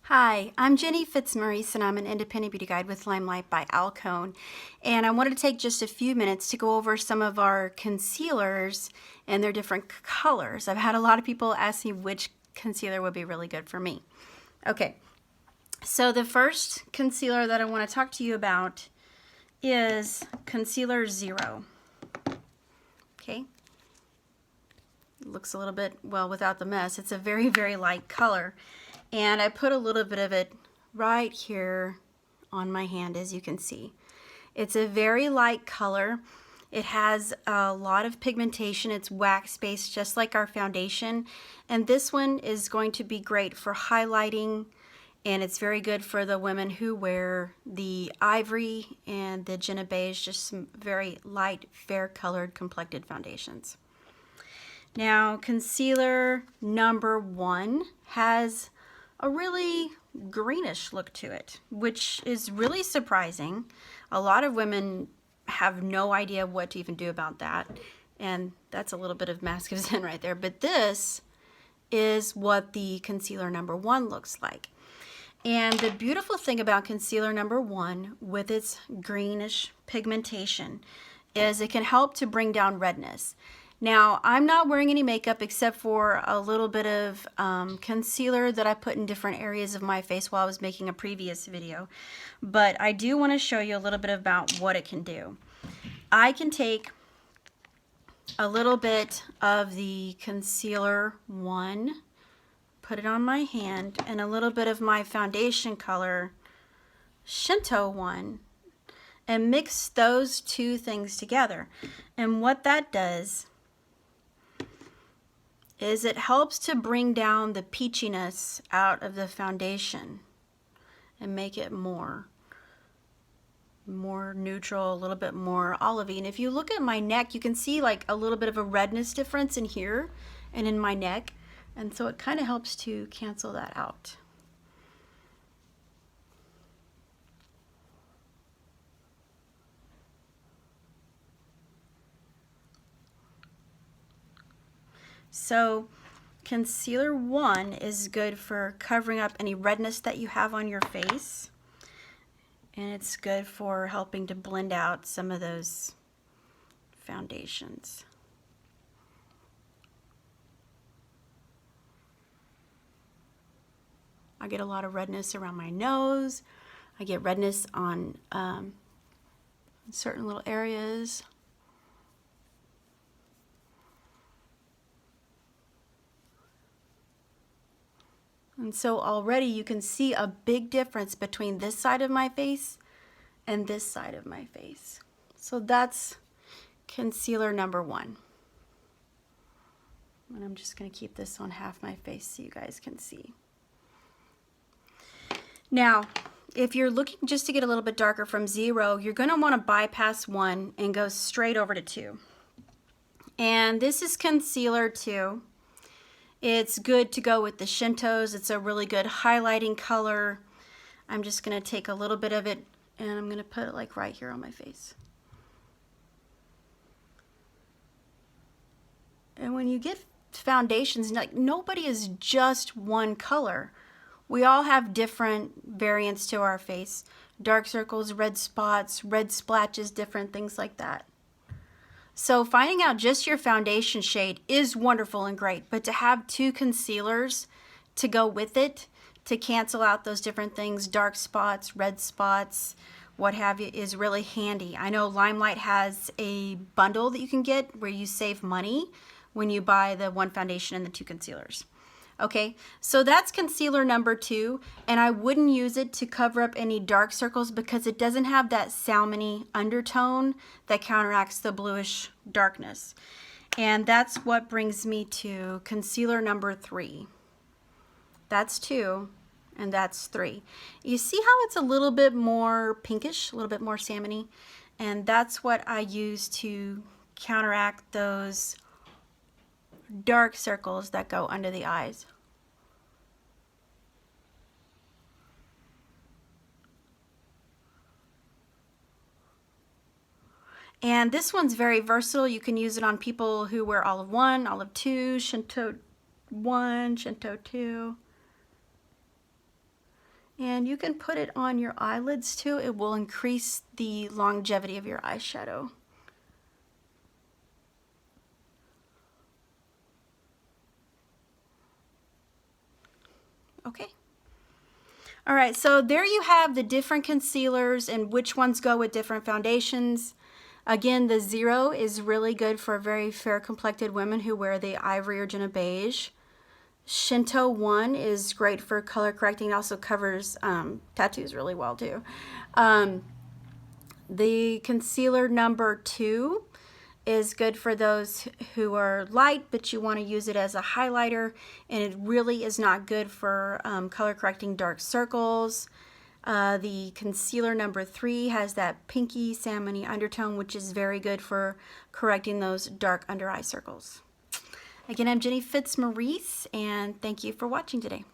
Hi, I'm Jenny Fitzmaurice and I'm an independent beauty guide with LimeLight by Alcone. And I wanted to take just a few minutes to go over some of our concealers and their different colors. I've had a lot of people ask me which concealer would be really good for me. Okay, so the first concealer that I want to talk to you about is Concealer Zero. Okay, it looks a little bit, well, without the mess. It's a very, very light color. And I put a little bit of it right here on my hand, as you can see. It's a very light color. It has a lot of pigmentation. It's wax-based, just like our foundation. And this one is going to be great for highlighting, and it's very good for the women who wear the ivory and the Jenna Beige, just some very light, fair-colored, complected foundations. Now, concealer number 1 has a really greenish look to it, which is really surprising. A lot of women have no idea what to even do about that, and that's a little bit of mask of Zen right there. But this is what the concealer number 1 looks like. And the beautiful thing about concealer number 1 with its greenish pigmentation is it can help to bring down redness. Now, I'm not wearing any makeup except for a little bit of concealer that I put in different areas of my face while I was making a previous video. But I do want to show you a little bit about what it can do. I can take a little bit of the concealer 1, put it on my hand, and a little bit of my foundation color Shinto 1, and mix those two things together. And what that does is it helps to bring down the peachiness out of the foundation and make it more neutral, a little bit more olivey. And if you look at my neck, you can see like a little bit of a redness difference in here and in my neck. And so it kind of helps to cancel that out. So concealer 1 is good for covering up any redness that you have on your face, and it's good for helping to blend out some of those foundations. I get a lot of redness around my nose. I get redness on certain little areas. And so already you can see a big difference between this side of my face and this side of my face. So that's concealer number 1. And I'm just going to keep this on half my face so you guys can see. Now, if you're looking just to get a little bit darker from 0, you're going to want to bypass 1 and go straight over to 2. And this is concealer 2. It's good to go with the Shintos. It's a really good highlighting color. I'm just going to take a little bit of it and I'm going to put it like right here on my face. And when you get foundations, like nobody is just one color. We all have different variants to our face. Dark circles, red spots, red splotches, different things like that. So finding out just your foundation shade is wonderful and great, but to have 2 concealers to go with it, to cancel out those different things, dark spots, red spots, what have you, is really handy. I know LimeLight has a bundle that you can get where you save money when you buy the 1 foundation and the 2 concealers. Okay, so that's concealer number 2, and I wouldn't use it to cover up any dark circles because it doesn't have that salmon-y undertone that counteracts the bluish darkness. And that's what brings me to concealer number 3. That's 2, and that's 3. You see how it's a little bit more pinkish, a little bit more salmon-y? And that's what I use to counteract those dark circles that go under the eyes. And this one's very versatile. You can use it on people who wear olive 1, olive 2, Shinto 1, Shinto 2. And you can put it on your eyelids too. It will increase the longevity of your eyeshadow. Okay. All right, so there you have the different concealers and which ones go with different foundations. Again, the 0 is really good for very fair complected women who wear the ivory or Jenna beige. Shinto 1 is great for color correcting. It also covers tattoos really well too. The concealer number 2 is good for those who are light, but you want to use it as a highlighter, and it really is not good for color correcting dark circles. The concealer number 3 has that pinky salmony undertone, which is very good for correcting those dark under eye circles. Again, I'm Jenny Fitzmaurice, and thank you for watching today.